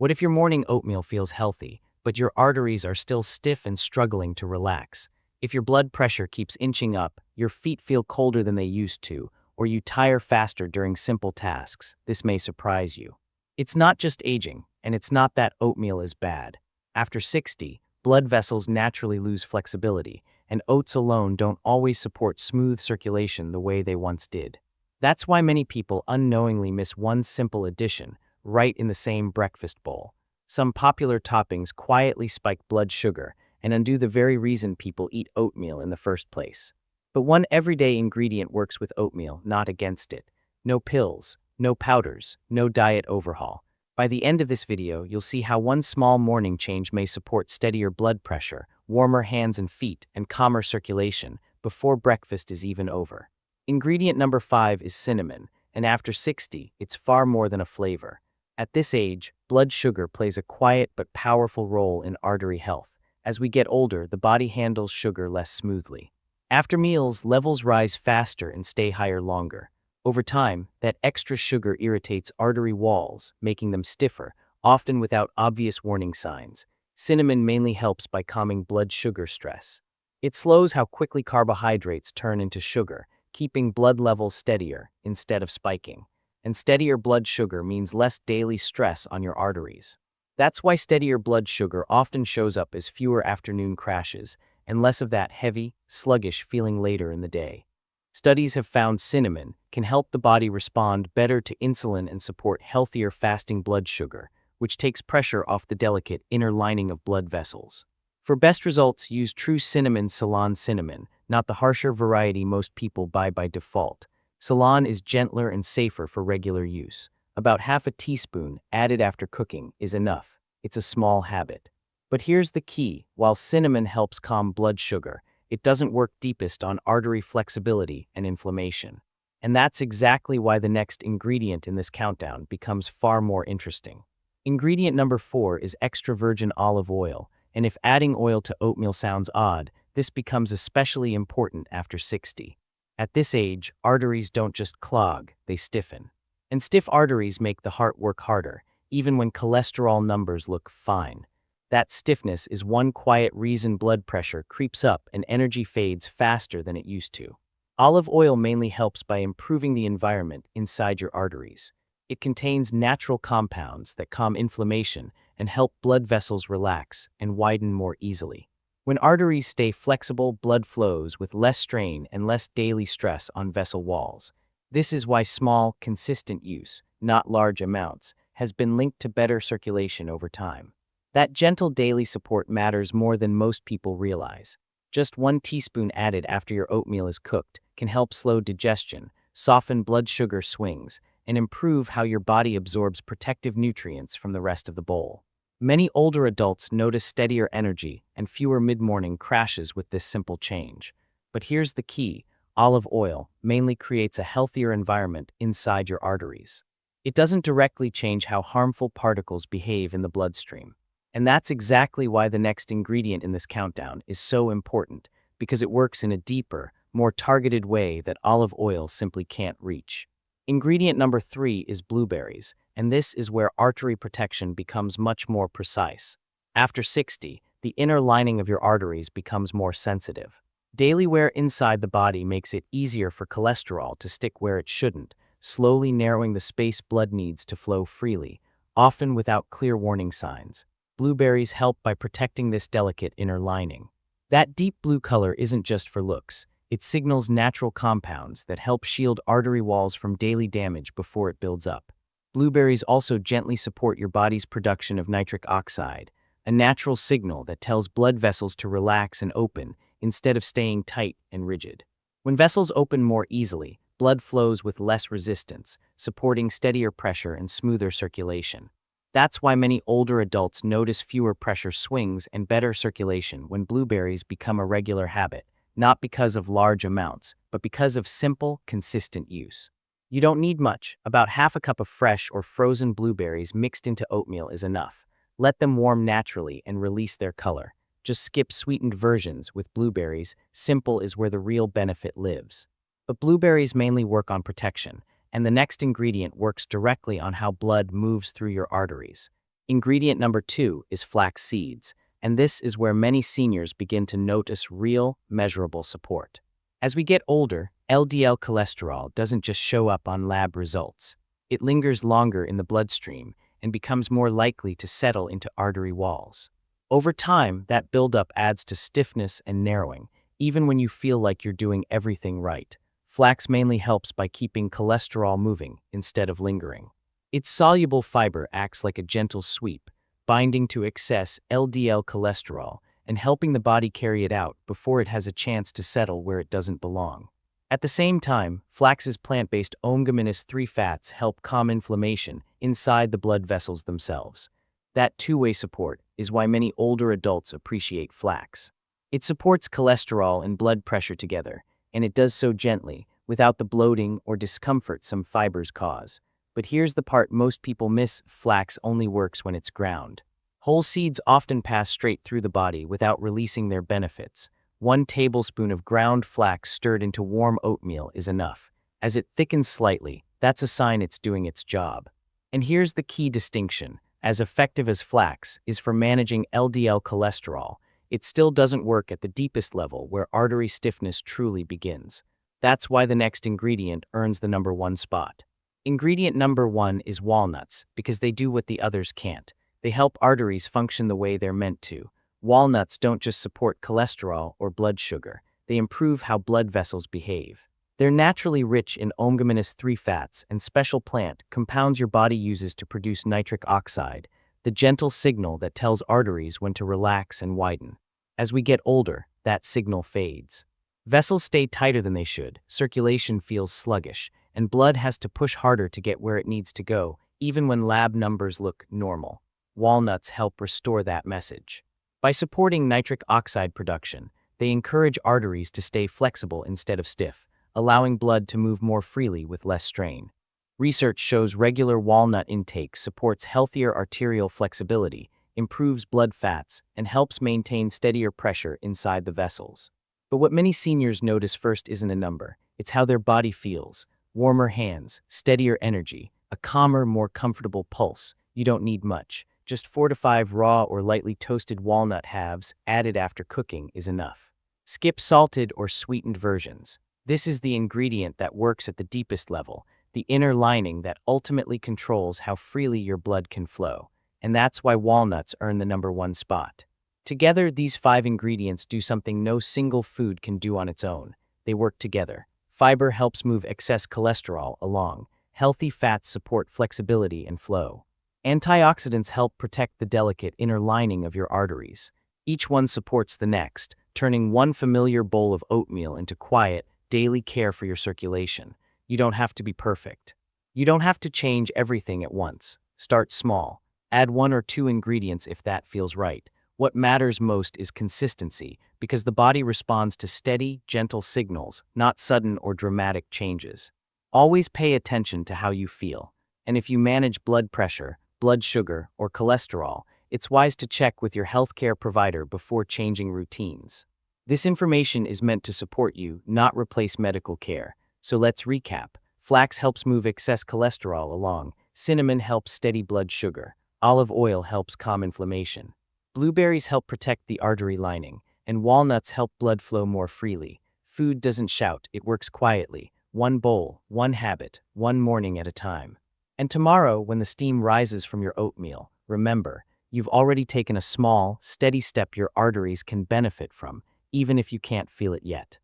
What if your morning oatmeal feels healthy, but your arteries are still stiff and struggling to relax? If your blood pressure keeps inching up, your feet feel colder than they used to, or you tire faster during simple tasks, this may surprise you. It's not just aging, and it's not that oatmeal is bad. After 60, blood vessels naturally lose flexibility, and oats alone don't always support smooth circulation the way they once did. That's why many people unknowingly miss one simple addition, right in the same breakfast bowl. Some popular toppings quietly spike blood sugar and undo the very reason people eat oatmeal in the first place. But one everyday ingredient works with oatmeal, not against it. No pills, no powders, no diet overhaul. By the end of this video, you'll see how one small morning change may support steadier blood pressure, warmer hands and feet, and calmer circulation before breakfast is even over. Ingredient number 5 is cinnamon, and after 60, it's far more than a flavor. At this age, blood sugar plays a quiet but powerful role in artery health. As we get older, the body handles sugar less smoothly. After meals, levels rise faster and stay higher longer. Over time, that extra sugar irritates artery walls, making them stiffer, often without obvious warning signs. Cinnamon mainly helps by calming blood sugar stress. It slows how quickly carbohydrates turn into sugar, keeping blood levels steadier instead of spiking. And steadier blood sugar means less daily stress on your arteries. That's why steadier blood sugar often shows up as fewer afternoon crashes and less of that heavy, sluggish feeling later in the day. Studies have found cinnamon can help the body respond better to insulin and support healthier fasting blood sugar, which takes pressure off the delicate inner lining of blood vessels. For best results, use true cinnamon Ceylon cinnamon, not the harsher variety most people buy by default. Ceylon is gentler and safer for regular use. About half a teaspoon added after cooking is enough. It's a small habit. But here's the key: while cinnamon helps calm blood sugar, it doesn't work deepest on artery flexibility and inflammation. And that's exactly why the next ingredient in this countdown becomes far more interesting. Ingredient number 4 is extra virgin olive oil, and if adding oil to oatmeal sounds odd, this becomes especially important after 60. At this age, arteries don't just clog, they stiffen. And stiff arteries make the heart work harder, even when cholesterol numbers look fine. That stiffness is one quiet reason blood pressure creeps up and energy fades faster than it used to. Olive oil mainly helps by improving the environment inside your arteries. It contains natural compounds that calm inflammation and help blood vessels relax and widen more easily. When arteries stay flexible, blood flows with less strain and less daily stress on vessel walls. This is why small, consistent use, not large amounts, has been linked to better circulation over time. That gentle daily support matters more than most people realize. Just 1 teaspoon added after your oatmeal is cooked can help slow digestion, soften blood sugar swings, and improve how your body absorbs protective nutrients from the rest of the bowl. Many older adults notice steadier energy and fewer mid-morning crashes with this simple change. But here's the key: olive oil mainly creates a healthier environment inside your arteries. It doesn't directly change how harmful particles behave in the bloodstream. And that's exactly why the next ingredient in this countdown is so important, because it works in a deeper, more targeted way that olive oil simply can't reach. Ingredient number 3 is blueberries, and this is where artery protection becomes much more precise. After 60, the inner lining of your arteries becomes more sensitive. Daily wear inside the body makes it easier for cholesterol to stick where it shouldn't, slowly narrowing the space blood needs to flow freely, often without clear warning signs. Blueberries help by protecting this delicate inner lining. That deep blue color isn't just for looks. It signals natural compounds that help shield artery walls from daily damage before it builds up. Blueberries also gently support your body's production of nitric oxide, a natural signal that tells blood vessels to relax and open instead of staying tight and rigid. When vessels open more easily, blood flows with less resistance, supporting steadier pressure and smoother circulation. That's why many older adults notice fewer pressure swings and better circulation when blueberries become a regular habit, not because of large amounts, but because of simple, consistent use. You don't need much. About half a cup of fresh or frozen blueberries mixed into oatmeal is enough. Let them warm naturally and release their color. Just skip sweetened versions with blueberries. Simple is where the real benefit lives. But blueberries mainly work on protection, and the next ingredient works directly on how blood moves through your arteries. Ingredient number 2 is flax seeds, and this is where many seniors begin to notice real, measurable support. As we get older, LDL cholesterol doesn't just show up on lab results. It lingers longer in the bloodstream and becomes more likely to settle into artery walls. Over time, that buildup adds to stiffness and narrowing, even when you feel like you're doing everything right. Flax mainly helps by keeping cholesterol moving instead of lingering. Its soluble fiber acts like a gentle sweep, binding to excess LDL cholesterol and helping the body carry it out before it has a chance to settle where it doesn't belong. At the same time, flax's plant-based omega-3 fats help calm inflammation inside the blood vessels themselves. That two-way support is why many older adults appreciate flax. It supports cholesterol and blood pressure together, and it does so gently, without the bloating or discomfort some fibers cause. But here's the part most people miss: flax only works when it's ground. Whole seeds often pass straight through the body without releasing their benefits. 1 tablespoon of ground flax stirred into warm oatmeal is enough. As it thickens slightly, that's a sign it's doing its job. And here's the key distinction: as effective as flax is for managing LDL cholesterol, it still doesn't work at the deepest level where artery stiffness truly begins. That's why the next ingredient earns the number 1 spot. Ingredient number 1 is walnuts, because they do what the others can't. They help arteries function the way they're meant to. Walnuts don't just support cholesterol or blood sugar, they improve how blood vessels behave. They're naturally rich in omega-3 fats and special plant compounds your body uses to produce nitric oxide, the gentle signal that tells arteries when to relax and widen. As we get older, that signal fades. Vessels stay tighter than they should, circulation feels sluggish, and blood has to push harder to get where it needs to go, even when lab numbers look normal. Walnuts help restore that message. By supporting nitric oxide production, they encourage arteries to stay flexible instead of stiff, allowing blood to move more freely with less strain. Research shows regular walnut intake supports healthier arterial flexibility, improves blood fats, and helps maintain steadier pressure inside the vessels. But what many seniors notice first isn't a number, it's how their body feels. Warmer hands, steadier energy, a calmer, more comfortable pulse. You don't need much. Just 4 to 5 raw or lightly toasted walnut halves added after cooking is enough. Skip salted or sweetened versions. This is the ingredient that works at the deepest level, the inner lining that ultimately controls how freely your blood can flow. And that's why walnuts earn the number 1 spot. Together, these 5 ingredients do something no single food can do on its own. They work together. Fiber helps move excess cholesterol along. Healthy fats support flexibility and flow. Antioxidants help protect the delicate inner lining of your arteries. Each one supports the next, turning one familiar bowl of oatmeal into quiet, daily care for your circulation. You don't have to be perfect. You don't have to change everything at once. Start small. Add 1 or 2 ingredients if that feels right. What matters most is consistency, because the body responds to steady, gentle signals, not sudden or dramatic changes. Always pay attention to how you feel. And if you manage blood pressure, blood sugar, or cholesterol, it's wise to check with your healthcare provider before changing routines. This information is meant to support you, not replace medical care. So let's recap. Flax helps move excess cholesterol along. Cinnamon helps steady blood sugar. Olive oil helps calm inflammation. Blueberries help protect the artery lining, and walnuts help blood flow more freely. Food doesn't shout, it works quietly. 1 bowl, 1 habit, 1 morning at a time. And tomorrow, when the steam rises from your oatmeal, remember, you've already taken a small, steady step your arteries can benefit from, even if you can't feel it yet.